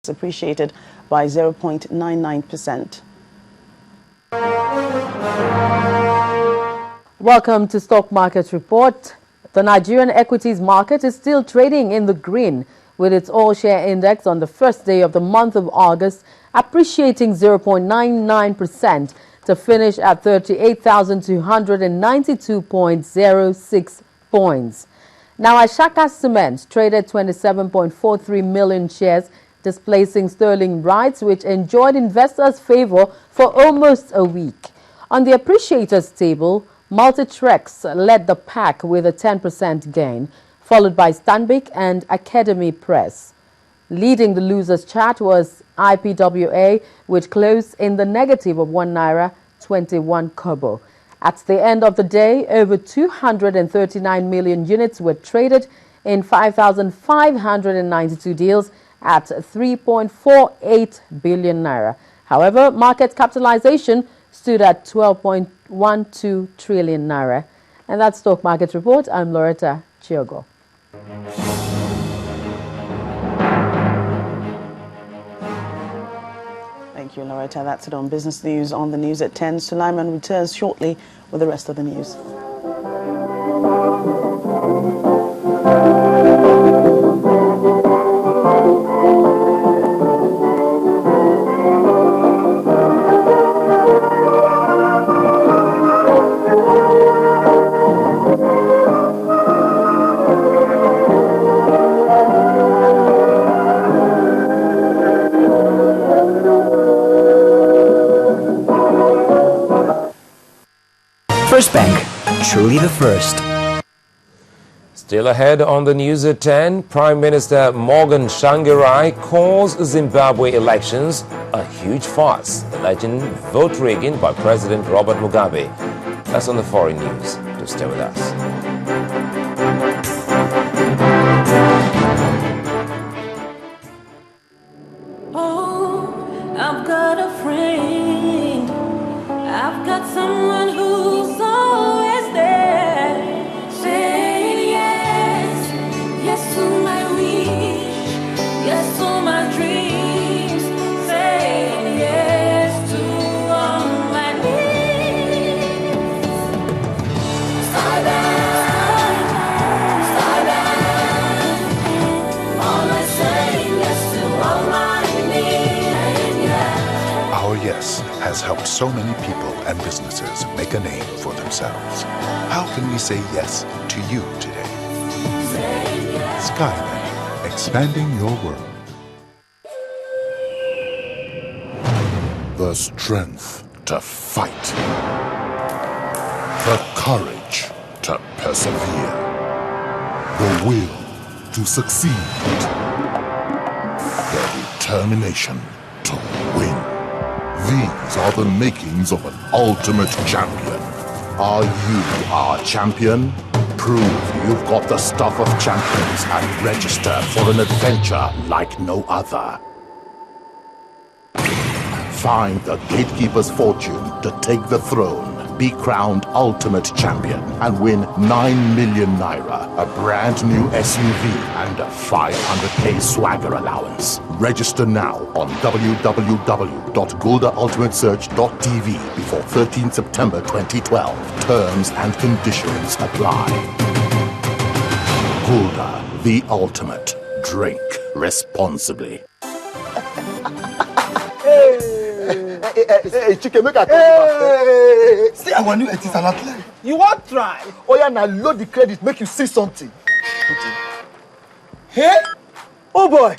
appreciated by 0.99%. Welcome to Stock Market Report. The Nigerian equities market is still trading in the green, with its all-share index on the first day of the month of August appreciating 0.99% to finish at 38,292.06 points. Now, Ashaka Cement traded 27.43 million shares, displacing Sterling Rights, which enjoyed investors' favor for almost a week. On the appreciators table, Multitrex led the pack with a 10% gain, followed by Stanbic and Academy Press. Leading the losers chart was IPWA, which closed in the negative of 1 naira 21 kobo. At the end of the day, over 239 million units were traded in 5,592 deals at 3.48 billion naira. However, market capitalization stood at 12.12 trillion naira. And that's Stock Market Report. I'm Loretta Chiogo. Thank you, Loretta. That's it on Business News on the News at 10. Sulaiman returns shortly with the rest of the news. First Bank, truly the first. Still ahead on the News at 10, Prime Minister Morgan Tsvangirai calls Zimbabwe elections a huge farce, alleging vote rigging by President Robert Mugabe. That's on the foreign news. Do stay with us. Oh, I've got a friend. I've got someone who's always there, saying yes, yes to my wish, yes to my dreams, saying yes to all my needs. Starlight, always saying yes to all my needs. Our yes has helped so many people and businesses make a name for themselves. How can we say yes to you today? Skybank, expanding your world. The strength to fight. The courage to persevere. The will to succeed. The determination to win. These are the makings of an ultimate champion. Are you our champion? Prove you've got the stuff of champions and register for an adventure like no other. Find the gatekeeper's fortune to take the throne. Be crowned ultimate champion and win 9 million naira, a brand new SUV, and a 500k swagger allowance. Register now on www.guldaultimatesearch.tv before 13 September 2012. Terms and conditions apply. Gulda, the ultimate. Drink responsibly. Hey, chicken, make a see, I want you to salad. You want try? Oh yeah, now load the credit, make you see something. Hey, oh boy,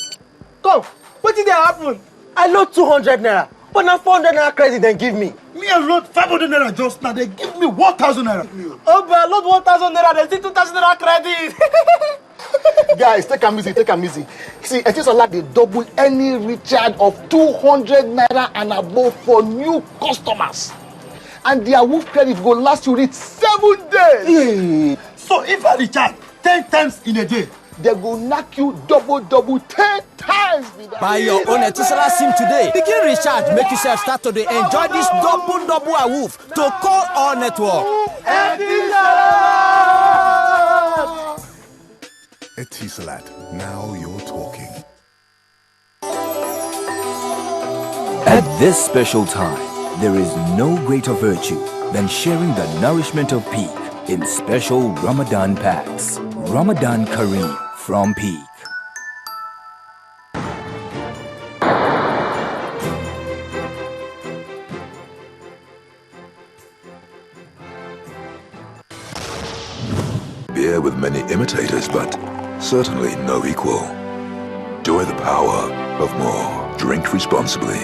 come. What did that happen? I load 200 naira, but now 400 naira credit they give me. Me I load 500 naira just now. They give me 1,000 naira. Oh boy, I load 1,000 naira. They still 2,000 naira credit. Guys, take them easy, take them easy. See, Etisalat they double any recharge of 200 naira and above for new customers. And their Woof credit will last you reach 7 days. Yeah. So if I recharge 10 times in a day, they go knock you double 10 times. Buy your own Etisalat SIM today. Begin recharge, make yourself start to enjoy this double Woof to call all network. Etisalat, now you're talking. At this special time, there is no greater virtue than sharing the nourishment of Peak in special Ramadan packs. Ramadan Kareem from Peak. Beer with many imitators, but certainly no equal. Enjoy the power of more. Drink responsibly.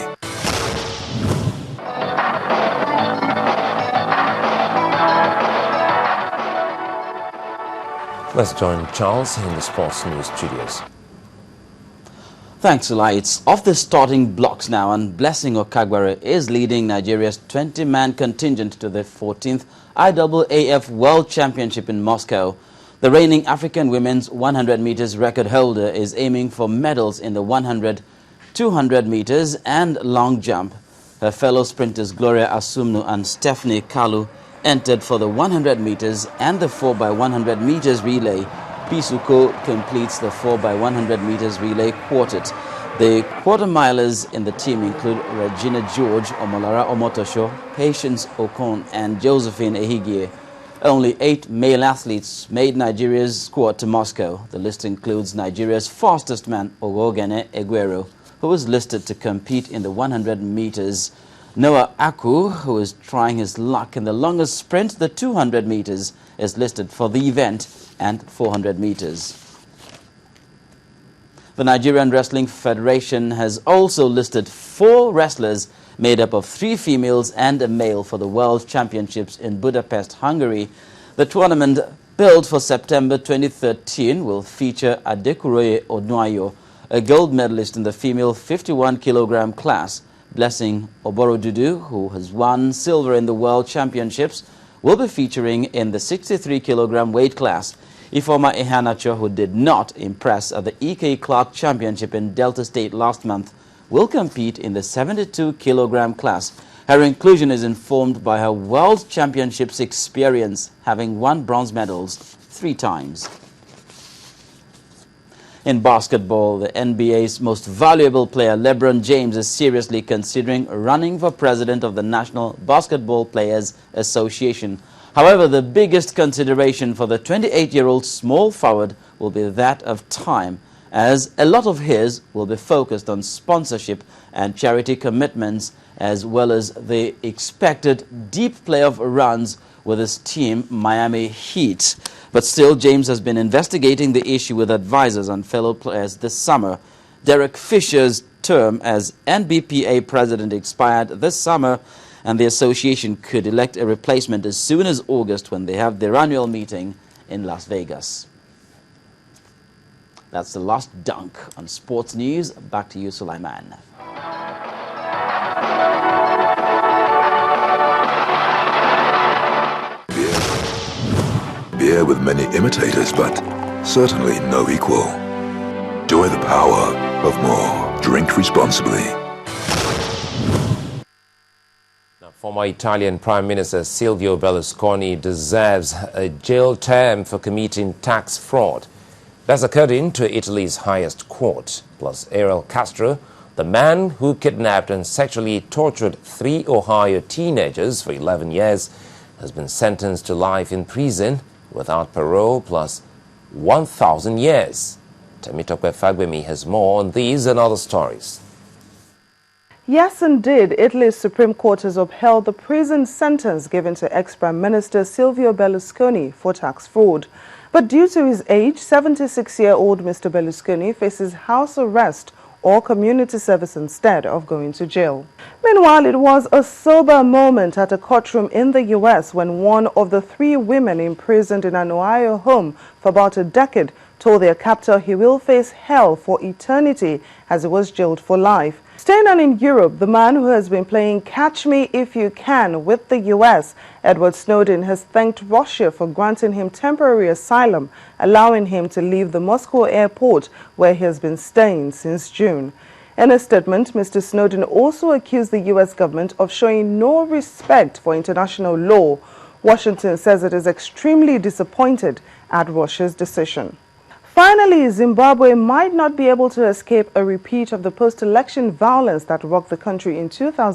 Let's join Charles in the Sports News studios. Thanks, Sulai. It's off the starting blocks now, and Blessing Okagbare is leading Nigeria's 20-man contingent to the 14th IAAF World Championship in Moscow. The reigning African women's 100 meters record holder is aiming for medals in the 100, 200 meters and long jump. Her fellow sprinters Gloria Asumnu and Stephanie Kalu entered for the 100 meters and the 4x100 meters relay. Pisuko completes the 4x100 meters relay quartet. The quarter milers in the team include Regina George, Omolara Omotosho, Patience Okon and Josephine Ehigie. Only 8 male athletes made Nigeria's squad to Moscow. The list includes Nigeria's fastest man, Ogogene Eguero, who is listed to compete in the 100 meters. Noah Aku, who is trying his luck in the longest sprint, the 200 meters, is listed for the event, and 400 meters. The Nigerian Wrestling Federation has also listed 4 wrestlers made up of 3 females and a male for the World Championships in Budapest, Hungary. The tournament, billed for September 2013, will feature Adekuroye Odunayo, a gold medalist in the female 51-kilogram class. Blessing Oborodudu, who has won silver in the World Championships, will be featuring in the 63-kilogram weight class. Ifeoma Ihanacho, who did not impress at the E.K. Clark Championship in Delta State last month, will compete in the 72-kilogram class. Her inclusion is informed by her World Championships experience, having won bronze medals 3 times. In basketball, the NBA's most valuable player, LeBron James, is seriously considering running for president of the National Basketball Players Association. However, the biggest consideration for the 28-year-old small forward will be that of time, as a lot of his will be focused on sponsorship and charity commitments, as well as the expected deep playoff runs with his team, Miami Heat. But still, James has been investigating the issue with advisors and fellow players this summer. Derek Fisher's term as NBPA president expired this summer, and the association could elect a replacement as soon as August, when they have their annual meeting in Las Vegas. That's the last dunk on sports news. Back to you, Sulaiman. Beer with many imitators, but certainly no equal. Enjoy the power of more. Drink responsibly. Former Italian Prime Minister Silvio Berlusconi deserves a jail term for committing tax fraud. That's according to Italy's highest court. Plus, Ariel Castro, the man who kidnapped and sexually tortured 3 Ohio teenagers for 11 years, has been sentenced to life in prison without parole plus 1,000 years. Temitope Fagbemi has more on these and other stories. Yes, indeed, Italy's Supreme Court has upheld the prison sentence given to ex-Prime Minister Silvio Berlusconi for tax fraud. But due to his age, 76-year-old Mr. Berlusconi faces house arrest or community service instead of going to jail. Meanwhile, it was a sober moment at a courtroom in the U.S. when one of the 3 women imprisoned in an Ohio home for about a decade told their captor he will face hell for eternity as he was jailed for life. Staying on in Europe, the man who has been playing Catch Me If You Can with the U.S., Edward Snowden, has thanked Russia for granting him temporary asylum, allowing him to leave the Moscow airport where he has been staying since June. In a statement, Mr. Snowden also accused the U.S. government of showing no respect for international law. Washington says it is extremely disappointed at Russia's decision. Finally, Zimbabwe might not be able to escape a repeat of the post-election violence that rocked the country in 2000.